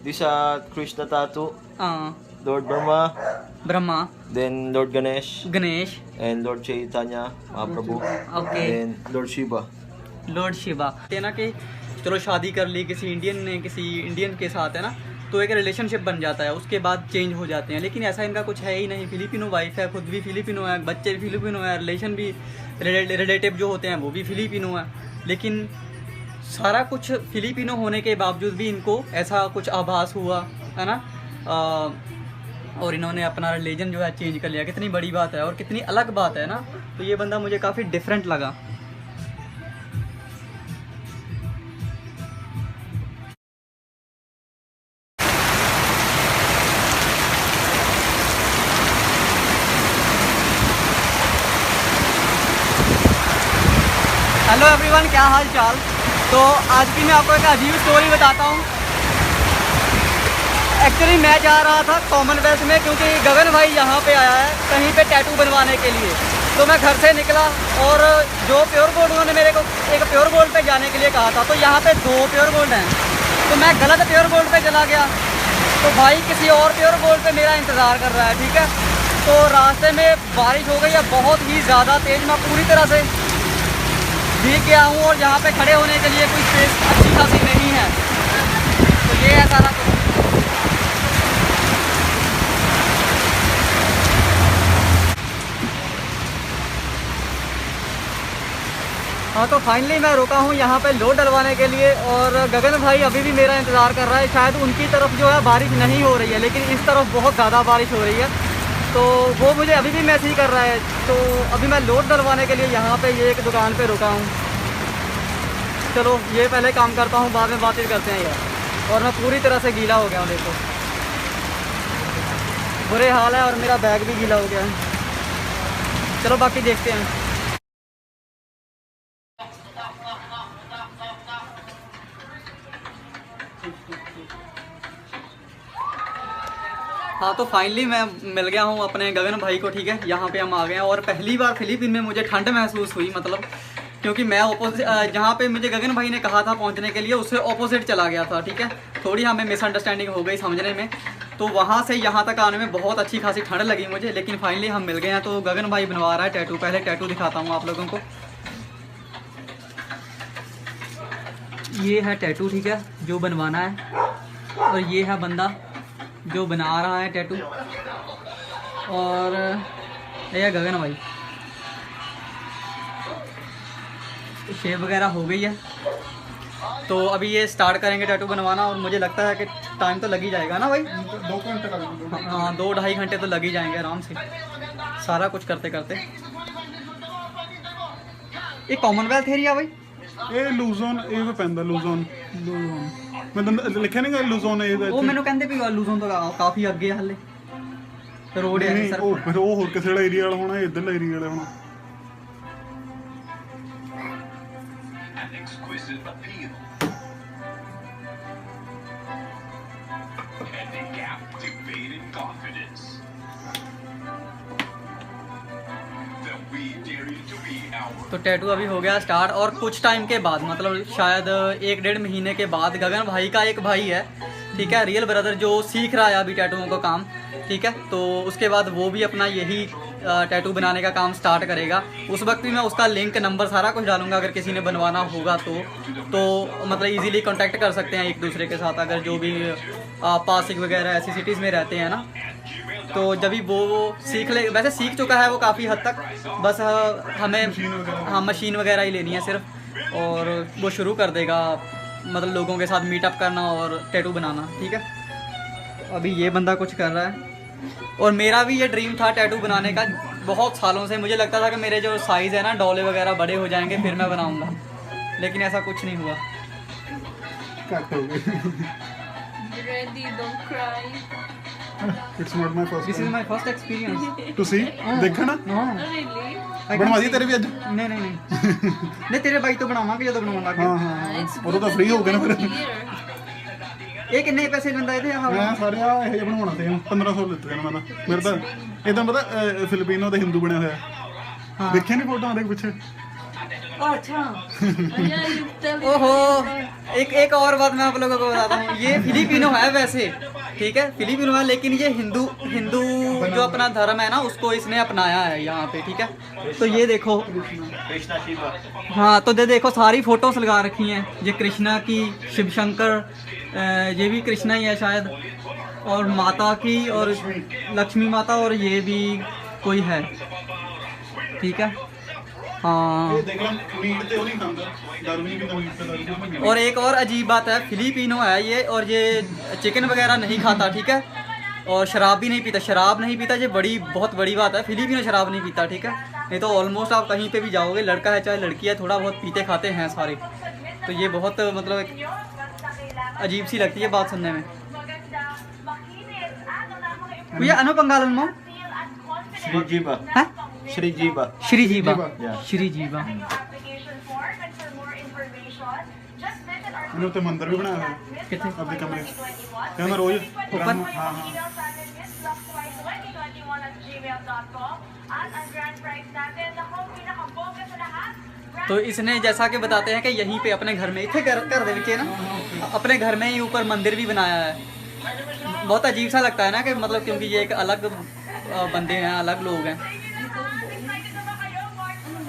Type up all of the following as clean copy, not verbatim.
These are Krishna tattoo, हाँ, Lord Brahma, Brahma, then Lord Ganesh, Ganesh, and Lord Chaitanya Mahaprabhu, okay, then Lord Shiva. Lord Shiva. है ना कि चलो शादी कर ली किसी इंडियन ने किसी इंडियन के साथ, है ना, तो एक रिलेशनशिप बन जाता है, उसके बाद चेंज हो जाते हैं। लेकिन ऐसा इनका कुछ है ही नहीं। फिलिपिनो वाइफ है, खुद भी फिलिपिनो है, बच्चे भी फिलिपिनो है, रिलेशन भी रिलेटिव जो होते हैं वो भी फिलिपिनो है। लेकिन सारा कुछ फिलिपिनो होने के बावजूद भी इनको ऐसा कुछ आभास हुआ, है ना, और इन्होंने अपना रिलीजन जो है चेंज कर लिया। कितनी बड़ी बात है और कितनी अलग बात है ना। तो ये बंदा मुझे काफ़ी डिफरेंट लगा। हेलो एवरीवन, क्या हाल चाल। तो आज की मैं आपको एक अजीब स्टोरी बताता हूँ। एक्चुअली मैं जा रहा था कॉमनवेल्थ में, क्योंकि गगन भाई यहाँ पे आया है कहीं पे टैटू बनवाने के लिए। तो मैं घर से निकला और जो प्योर गोल्ड उन्होंने मेरे को एक प्योर गोल्ड पे जाने के लिए कहा था, तो यहाँ पे 2 प्योर गोल्ड हैं। तो मैं गलत प्योर गोल्ड पे चला गया। तो भाई किसी और प्योर गोल्ड पे मेरा इंतज़ार कर रहा है, ठीक है। तो रास्ते में बारिश हो गई है बहुत ही ज़्यादा तेज़। मैं पूरी तरह से भीग गया हूँ और यहाँ पे खड़े होने के लिए कोई स्पेस अच्छी खासी नहीं है। तो ये है सारा कुछ। हाँ, तो फाइनली मैं रुका हूँ यहाँ पे लोड डलवाने के लिए, और गगन भाई अभी भी मेरा इंतज़ार कर रहा है। शायद उनकी तरफ जो है बारिश नहीं हो रही है, लेकिन इस तरफ बहुत ज़्यादा बारिश हो रही है। तो वो मुझे अभी भी मैसेज कर रहा है। तो अभी मैं लोड डलवाने के लिए यहाँ पे ये एक दुकान पे रुका हूँ। चलो ये पहले काम करता हूँ, बाद में बातें करते हैं यार। और मैं पूरी तरह से गीला हो गया हूँ, देखो बुरे हाल है, और मेरा बैग भी गीला हो गया है। चलो बाकी देखते हैं। हाँ, तो फाइनली मैं मिल गया हूँ अपने गगन भाई को, ठीक है। यहाँ पे हम आ गए हैं, और पहली बार फिलीपीन में मुझे ठंड महसूस हुई, मतलब क्योंकि मैं ऑपोजिट जहाँ पे मुझे गगन भाई ने कहा था पहुँचने के लिए, उससे ऑपोजिट चला गया था, ठीक है। थोड़ी हमें मिसअंडरस्टैंडिंग हो गई समझने में। तो वहाँ से यहाँ तक आने में बहुत अच्छी खासी ठंड लगी मुझे, लेकिन फाइनली हम मिल गए हैं। तो गगन भाई बनवा रहा है टैटू। पहले टैटू दिखाता हूँ आप लोगों को। ये है टैटू, ठीक है, जो बनवाना है। और ये है बंदा जो बना रहा है टैटू, और ये गगन भाई। शेप वगैरह हो गई है, तो अभी ये स्टार्ट करेंगे टैटू बनवाना। और मुझे लगता है कि टाइम तो लग ही जाएगा ना भाई, 2 घंटे लगेंगे। हाँ 2-2.5 घंटे तो लग ही जाएंगे आराम से, सारा कुछ करते करते। ये कॉमनवेल्थ एरिया भाई, ਇਹ ਲੂਜ਼ੋਨ ਇਹ ਵੀ ਪੈਂਦਾ ਲੂਜ਼ੋਨ ਮੈਂ ਤਾਂ ਲਿਖਿਆ ਨਹੀਂ ਗਾ ਲੂਜ਼ੋਨ ਇਹ ਉਹ ਮੈਨੂੰ ਕਹਿੰਦੇ ਵੀ ਲੂਜ਼ੋਨ ਤੋਂ ਕਾਫੀ ਅੱਗੇ ਹਲੇ ਰੋਡ ਹੈ ਸਰ। ਉਹ ਫਿਰ ਉਹ ਹੋਰ ਕਿਸੇ ਵਾਲਾ ਏਰੀਆ ਵਾਲਾ ਹੋਣਾ, ਇਧਰਲਾ ਏਰੀਆ ਵਾਲਾ ਹੋਣਾ। तो टैटू अभी हो गया स्टार्ट, और कुछ टाइम के बाद, मतलब शायद 1-1.5 महीने के बाद, गगन भाई का एक भाई है, ठीक है, रियल ब्रदर, जो सीख रहा है अभी टैटूओं का काम, ठीक है। तो उसके बाद वो भी अपना यही टैटू बनाने का काम स्टार्ट करेगा। उस वक्त भी मैं उसका लिंक नंबर सारा कुछ डालूंगा, अगर किसी ने बनवाना होगा तो मतलब इजीली कांटेक्ट कर सकते हैं एक दूसरे के साथ, अगर जो भी पासिक वगैरह ऐसी सिटीज़ में रहते हैं ना। तो जब भी वो सीख ले, वैसे सीख चुका है वो काफ़ी हद तक, बस हमें हाँ मशीन वगैरह ही लेनी है सिर्फ, और वो शुरू कर देगा मतलब लोगों के साथ मीटअप करना और टैटू बनाना, ठीक है। तो अभी ये बंदा कुछ कर रहा है, और मेरा भी ये ड्रीम था टैटू बनाने का बहुत सालों से। मुझे लगता था कि मेरे जो साइज़ है ना, डोले वगैरह बड़े हो जाएंगे फिर मैं बनाऊँगा, लेकिन ऐसा कुछ नहीं हुआ। Ready, don't cry. It's not my first This is time. my first experience. To see ਦੇਖਣਾ No. Really? ਬਣਵਾ ਦੀ ਤੇਰੇ ਵੀ ਅੱਜ। नहीं नहीं नहीं नहीं तेरे भाई तो बनावांगे ਜਦੋਂ ਬਣਾਉਣ ਲੱਗ ਹਾਂ ਗਿਆ। ਹਾਂ It's ਉਦੋਂ ਤਾਂ good ਫ੍ਰੀ ਹੋ ਗਏ ਨਾ to ਫਿਰ। hear. ਇਹ ਕਿੰਨੇ ਪੈਸੇ ਲੈਂਦਾ ਇਹਦੇ ਆਹ ਮੈਂ ਸਾਰੇ ਆ ਇਹ ਬਣਵਾਉਣਾ ਸੀ 1500 ਲਿੱਤੇ ਨੇ ਮੈਂ ਤਾਂ। ਮੇਰੇ ਤਾਂ ਇਹ ਤਾਂ ਪਤਾ ਫਿਲੀਪੀਨੋ ਤੇ ਹਿੰਦੂ ਬਣਿਆ ਹੋਇਆ। ਦੇਖਿਆ ਨਹੀਂ ਫੋਟੋਆਂ ਦੇ ਪਿੱਛੇ। Oh, अच्छा. Yeah, you tell me. ओहो, एक और बात मैं आप लोगों को बताता हूँ, ये फिलिपिनो है वैसे, ठीक है, फिलिपिनो है, लेकिन ये हिंदू जो अपना धर्म है ना उसको इसने अपनाया है यहाँ पे, ठीक है। तो ये देखो, कृष्णा शिवा। हाँ तो देखो सारी फोटोज लगा रखी हैं, ये कृष्णा की, शिव शंकर, ये भी कृष्णा ही है शायद, और माता की, और लक्ष्मी माता, और ये भी कोई है, ठीक है। हाँ, ਇਹ ਦੇਖ ਲਾਂ ਮੀਟ ਤੇ ਉਹ ਨਹੀਂ ਖਾਂਦਾ ਦਾਰੂ ਨਹੀਂ ਪੀਂਦਾ ਮੀਟ ਤੇ ਦਾਰੂ ਨਹੀਂ ਪੀਂਦਾ और एक और अजीब बात है, फिलिपिनो है ये, और ये चिकन वगैरह नहीं खाता, ठीक है, और शराब भी नहीं पीता, शराब नहीं पीता, ये बहुत बड़ी बात है, फिलिपिनो शराब नहीं पीता, ठीक है। नहीं तो ऑलमोस्ट आप कहीं पे भी जाओगे, लड़का है चाहे लड़की है, थोड़ा बहुत पीते खाते हैं सारे, तो ये बहुत मतलब एक अजीब सी लगती है बात सुनने में। भैया अनु पंगालन में श्रीजीवा। है श्रीजीवा। श्रीजीवा, Yeah. श्रीजीवा। ਇਹਨੇ ਉੱਤੇ ਮੰਦਿਰ ਵੀ ਬਣਾਇਆ ਹੋਇਆ कितने ਆਪਣੇ ਕਮਰੇ 'ਚ ਕਹਿੰਦਾ ਰੋਜ਼ ऊपर? ਹਾਂ ਹਾਂ तो इसने जैसा कि बताते हैं कि यहीं पे अपने घर में इतने घर दे विच ना अपने घर में ही ऊपर मंदिर भी बनाया है। बहुत अजीब सा लगता है ना कि मतलब क्योंकि ये एक अलग बंदे हैं, अलग लोग हैं,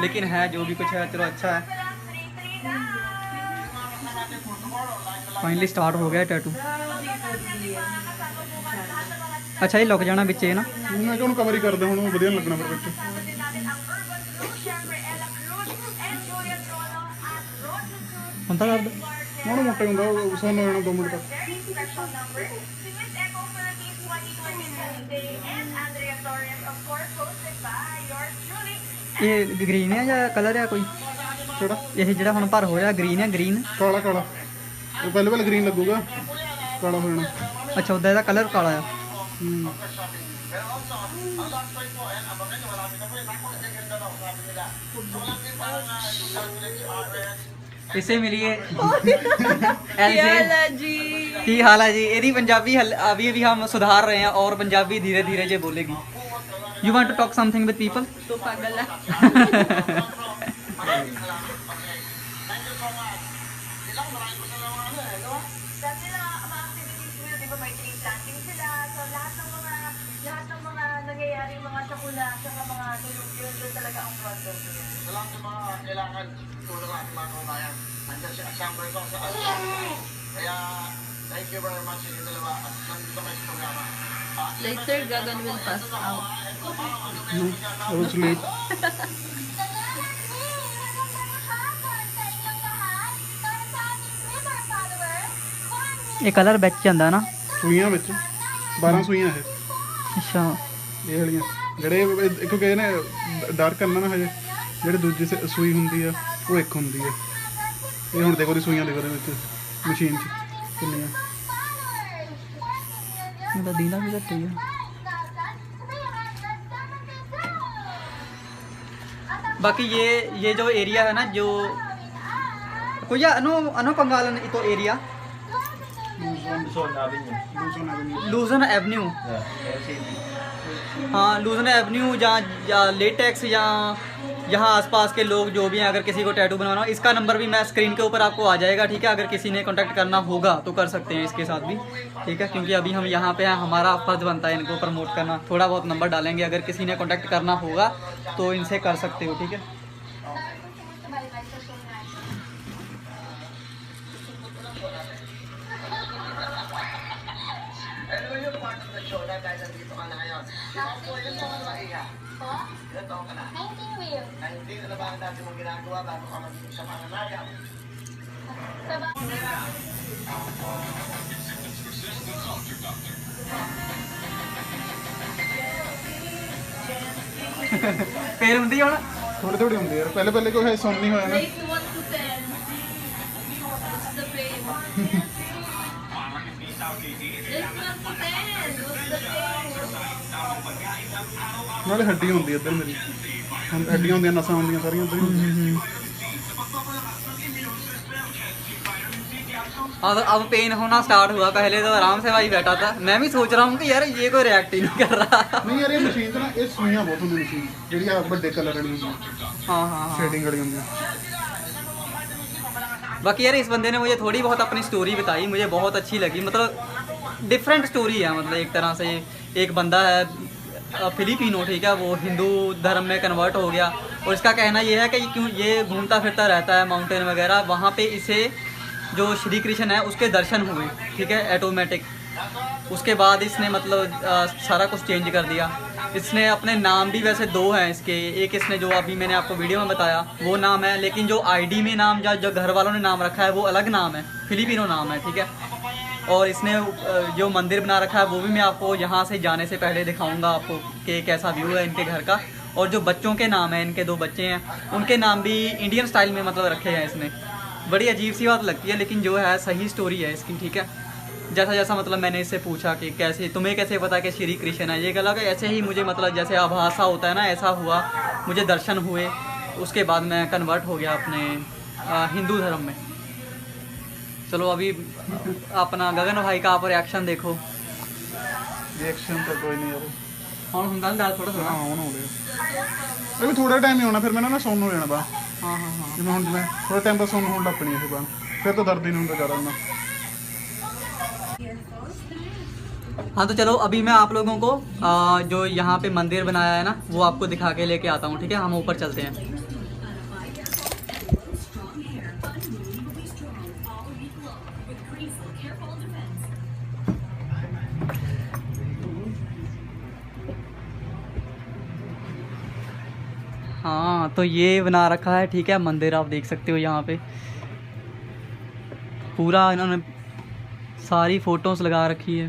लेकिन है जो भी कुछ है, चलो अच्छा है। फाइनली स्टार्ट हो गया टैटू। अच्छा ये लुक जाना बिच्चे ना, ਮੈਂ ਕਿਹਾ ਹੁਣ ਕਵਰ ਹੀ ਕਰਦੇ ਹੁਣ ਉਹ ਵਧੀਆ ਨੀ ਲੱਗਣਾ ਫਿਰ ਵਿੱਚ ਹੁੰਦਾ ਕਰਦਾ ਮਾੜਾ ਮੋਟਾ ਹੀ ਹੁੰਦਾ ਉਹ ਸੁਣ ਹੋ ਜਾਣਾ 2 ਮਿੰਟ ਤੱਕ ये ग्रीन है या कलर है कोई, ਕਿਹੜਾ ये ਜਿਹੜਾ ਹੁਣ ਭਰ ਹੋ ਰਿਹਾ ग्रीन है, ग्रीन। ਕਾਲਾ ਕਾਲਾ ਇਹ ਪਹਿਲੇ ਪਹਿਲੇ ਗ੍ਰੀਨ ਲੱਗੂਗਾ ਕਾਲਾ ਹੋ ਜਾਣਾ अच्छा उधर का कलर काला है। ਹੂੰ इसे मिलिए याला जी. की हाल है जी, यदि पंजाबी अभी अभी हम सुधार रहे हैं और पंजाबी धीरे धीरे जे बोलेगी। You want to talk something with people? तो पागल है. Later, Gagan will pass out. I was late. ये कलर बेच ਜਾਂਦਾ ना, ਸੂਈਆਂ ਵਿੱਚ 12 ਸੂਈਆਂ ਇਹ अच्छा ਇਹ ਵਾਲੀਆਂ ਜਿਹੜੇ ਕਿਉਂਕਿ ਇਹਨੇ ਡਾਰਕ ਕਰਨਾ ਨਾ ਹਜੇ ਜਿਹੜੇ ਦੂਜੀ ਸੂਈ ਹੁੰਦੀ ਆ ਉਹ ਇੱਕ ਹੁੰਦੀ ਆ ਇਹ ਹੁਣ ਦੇਖੋ ਦੀ ਸੂਈਆਂ ਦੇਖੋ ਦੇ ਵਿੱਚ ਮਸ਼ੀਨ 'ਚ ਕਿੰਨੀਆਂ मतलब दीना भी घट है। बाकी ये जो एरिया है ना, जो कोई अनु पंगालन तो एरिया लूजन एवेन्यू, हाँ लूजन एवेन्यू, जहाँ लेटेक्स या यहाँ आसपास के लोग जो भी हैं, अगर किसी को टैटू बनवाना हो, इसका नंबर भी मैं स्क्रीन के ऊपर आपको आ जाएगा, ठीक है। अगर किसी ने कांटेक्ट करना होगा तो कर सकते हैं इसके साथ भी, ठीक है, क्योंकि अभी हम यहाँ पे हैं, हमारा फर्ज बनता है इनको प्रमोट करना। थोड़ा बहुत नंबर डालेंगे, अगर किसी ने कांटेक्ट करना होगा तो इनसे कर सकते हो, ठीक है। पेर ਹੁੰਦੀ ਹੁਣ ਥੋੜੀ ਥੋੜੀ ਹੁੰਦੀ ਯਾਰ ਪਹਿਲੇ ਪਹਿਲੇ ਕੋਈ ਸੁਣ ਨਹੀਂ ਹੋਇਆ ਨਾ Like 1 to 10. What's the pain? Like 1 to 10. What's the pain? ਨਾਲੇ ਹੱਡੀ ਹੁੰਦੀ ਇੱਧਰ ਮੇਰੀ हड्डियां होंदियां नसां होंदियां सारियां उधर ही अब पेन होना स्टार्ट हुआ। पहले तो आराम से भाई बैठा था, मैं भी सोच रहा हूँ कि यार ये कोई रिएक्ट ही नहीं कर रहा। नहीं यार ये मशीन ना ये सुइयां बहुत होंदी मशीन जेडी आ बड़े कलर वाली होंदी हाँ हाँ शेडिंग वाली होंदी बाकी यार इस बंदे ने मुझे थोड़ी बहुत अपनी स्टोरी बताई, मुझे बहुत अच्छी लगी। मतलब डिफरेंट स्टोरी है, मतलब एक तरह से एक बंदा है फिलिपिनो, ठीक है, वो हिंदू धर्म में कन्वर्ट हो गया और इसका कहना ये है कि क्यों ये घूमता फिरता रहता है माउंटेन वगैरह, वहाँ पे इसे जो श्री कृष्ण है उसके दर्शन हुए, ठीक है, ऑटोमेटिक। उसके बाद इसने मतलब सारा कुछ चेंज कर दिया। इसने अपने नाम भी वैसे 2 हैं इसके, एक इसने जो अभी मैंने आपको वीडियो में बताया वो नाम है, लेकिन जो आईडी में नाम जो घर वालों ने नाम रखा है वो अलग नाम है, फिलिपिनो नाम है, ठीक है। और इसने जो मंदिर बना रखा है वो भी मैं आपको यहाँ से जाने से पहले दिखाऊंगा आपको कि कैसा व्यू है इनके घर का। और जो बच्चों के नाम है, इनके 2 बच्चे हैं, उनके नाम भी इंडियन स्टाइल में मतलब रखे हैं इसने। बड़ी अजीब सी बात लगती है, लेकिन जो है सही स्टोरी है इसकी, ठीक है। जैसा जैसा मतलब मैंने इससे पूछा कि कैसे तुम्हें कैसे पता कि श्री कृष्ण है, ये गला कि ऐसे ही मुझे मतलब जैसे आभासा होता है ना, ऐसा हुआ, मुझे दर्शन हुए, उसके बाद मैं कन्वर्ट हो गया अपने हिंदू धर्म में। चलो अभी अपना गगन भाई का आप रिएक्शन देखो। रिएक्शन तो कोई नहीं यार, ਹੁਣ ਹੁੰਦਾ ਨਾ ਥੋੜਾ ਥੋੜਾ। ਹਾਂ ਹੁਣ ਹੋ ਰਿਹਾ, ਇਹ ਵੀ ਥੋੜਾ ਟਾਈਮ ਹੀ ਹੋਣਾ, ਫਿਰ ਮੈਨੂੰ ਨਾ ਸੁੰਨ ਹੋ ਜਾਣਾ ਬਾ। हाँ हाँ हाँ। ਜਿਵੇਂ ਹੁਣ ਜਿਵੇਂ ਥੋੜਾ ਟਾਈਮ ਬਾਅਦ ਸੁੰਨ ਹੋਣ ਲੱਗ ਪਣੀ ਇਹ ਬਾ, ਫਿਰ ਤਾਂ ਦਰਦ ਹੀ ਨਹੀਂ ਹੁੰਦਾ ਜ਼ਿਆਦਾ ਇੰਨਾ। हाँ तो चलो अभी मैं आप लोगों को जो यहाँ पे मंदिर बनाया है ना वो आपको दिखा के लेके आता हूँ, ठीक है। हम ऊपर चलते हैं। हाँ तो ये बना रखा है, ठीक है, मंदिर आप देख सकते हो। यहाँ पे पूरा इन्होंने सारी फ़ोटोज़ लगा रखी है।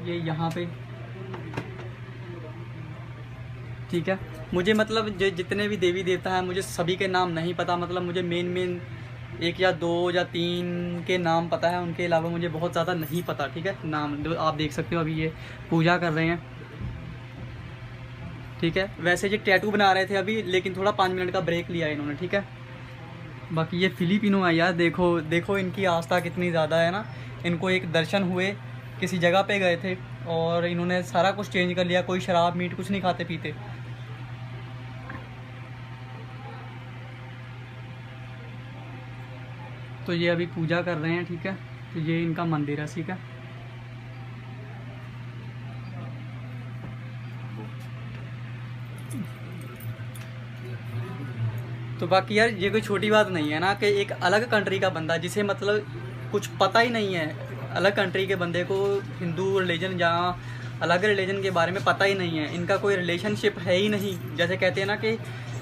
ये यहाँ पे, ठीक है। मुझे मतलब जो जितने भी देवी देवता हैं मुझे सभी के नाम नहीं पता, मतलब मुझे मेन 1 या 2 या 3 के नाम पता है, उनके अलावा मुझे बहुत ज़्यादा नहीं पता, ठीक है। नाम जो आप देख सकते हो, अभी ये पूजा कर रहे हैं, ठीक है। वैसे ये टैटू बना रहे थे अभी, लेकिन थोड़ा 5 मिनट का ब्रेक लिया इन्होंने, ठीक है। बाकी ये फिलिपिनो है यार, देखो देखो इनकी आस्था कितनी ज़्यादा है ना। इनको एक दर्शन हुए, किसी जगह पे गए थे और इन्होंने सारा कुछ चेंज कर लिया। कोई शराब मीट कुछ नहीं खाते पीते। तो ये अभी पूजा कर रहे हैं, ठीक है। तो ये इनका मंदिर है, ठीक है। तो बाकी यार ये कोई छोटी बात नहीं है ना कि एक अलग कंट्री का बंदा जिसे मतलब कुछ पता ही नहीं है, अलग कंट्री के बंदे को हिंदू रिलीजन या अलग रिलीजन के बारे में पता ही नहीं है, इनका कोई रिलेशनशिप है ही नहीं। जैसे कहते हैं ना कि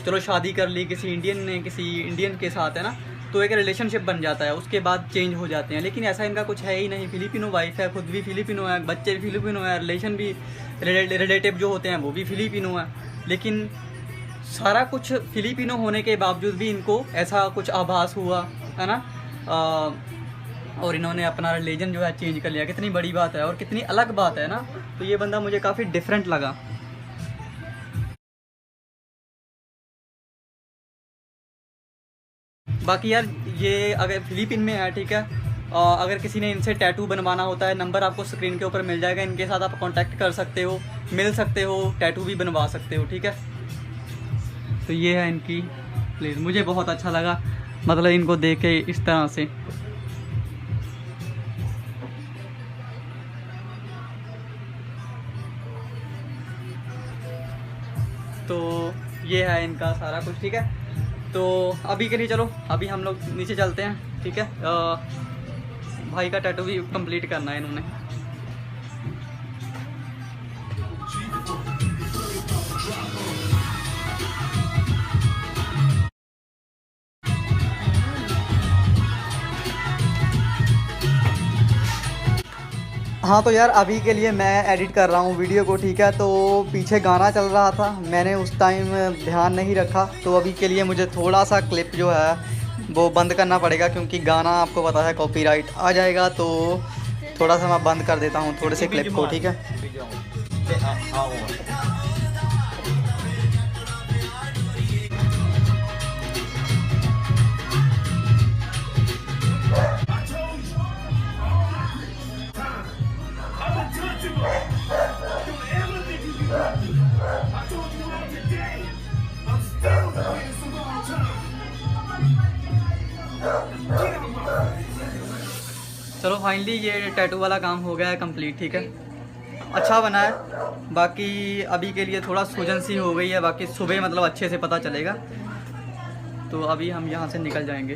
चलो शादी कर ली किसी इंडियन ने किसी इंडियन के साथ, है ना, तो एक रिलेशनशिप बन जाता है, उसके बाद चेंज हो जाते हैं। लेकिन ऐसा इनका कुछ है ही नहीं। फिलिपिनो वाइफ है, खुद भी फिलिपिनो है, बच्चे भी फिलिपिनो है, रिलेशन भी रिलेटिव जो होते हैं वो भी फिलिपिनो है। लेकिन सारा कुछ फिलिपिनो होने के बावजूद भी इनको ऐसा कुछ आभास हुआ, है ना, और इन्होंने अपना रिलीजन जो है चेंज कर लिया। कितनी बड़ी बात है और कितनी अलग बात है ना। तो ये बंदा मुझे काफ़ी डिफरेंट लगा। बाकी यार ये अगर फिलिपिन में है, ठीक है, अगर किसी ने इनसे टैटू बनवाना होता है, नंबर आपको स्क्रीन के ऊपर मिल जाएगा। इनके साथ आप कांटेक्ट कर सकते हो, मिल सकते हो, टैटू भी बनवा सकते हो, ठीक है। तो ये है इनकी प्लेस, मुझे बहुत अच्छा लगा मतलब इनको देख के इस तरह से। तो ये है इनका सारा कुछ, ठीक है। तो अभी के लिए चलो अभी हम लोग नीचे चलते हैं, ठीक है। भाई का टैटू भी कंप्लीट करना है इन्होंने। हाँ तो यार अभी के लिए मैं एडिट कर रहा हूँ वीडियो को, ठीक है। तो पीछे गाना चल रहा था, मैंने उस टाइम ध्यान नहीं रखा, तो अभी के लिए मुझे थोड़ा सा क्लिप जो है वो बंद करना पड़ेगा, क्योंकि गाना आपको पता है कॉपीराइट आ जाएगा। तो थोड़ा सा मैं बंद कर देता हूँ थोड़े से क्लिप को, ठीक है। चलो फाइनली ये टैटू वाला काम हो गया है कंप्लीट, ठीक है, अच्छा बना है। बाकी अभी के लिए थोड़ा सूजन सी हो गई है, बाकी सुबह मतलब अच्छे से पता चलेगा। तो अभी हम यहाँ से निकल जाएंगे।